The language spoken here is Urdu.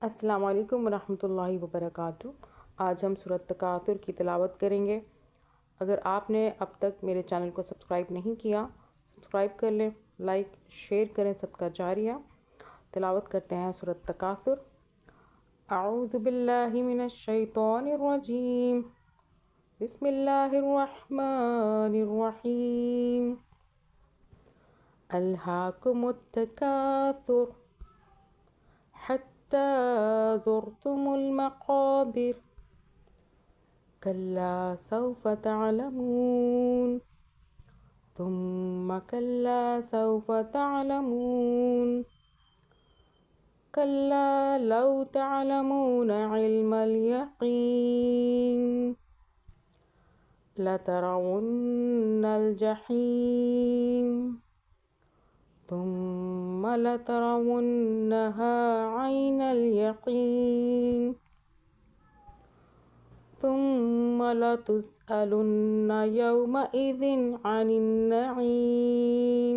السلام علیکم ورحمۃ اللہ وبرکاتہ۔ آج ہم سورۃ تکاثر کی تلاوت کریں گے۔ اگر آپ نے اب تک میرے چینل کو سبسکرائب نہیں کیا، سبسکرائب کر لیں، لائک شیئر کریں، صدقہ جاریہ۔ تلاوت کرتے ہیں سورۃ تکاثر۔ اعوذ باللہ من الشیطان الرجیم، بسم اللہ الرحمن الرحیم۔ الہاکم التکاثر حتى زرتم المقابر كلا سوف تعلمون ثم كلا سوف تعلمون كلا لو تعلمون علم اليقين لترون الجحيم ثم لترونها عين اليقين ثم لتسألن يومئذ عن النعيم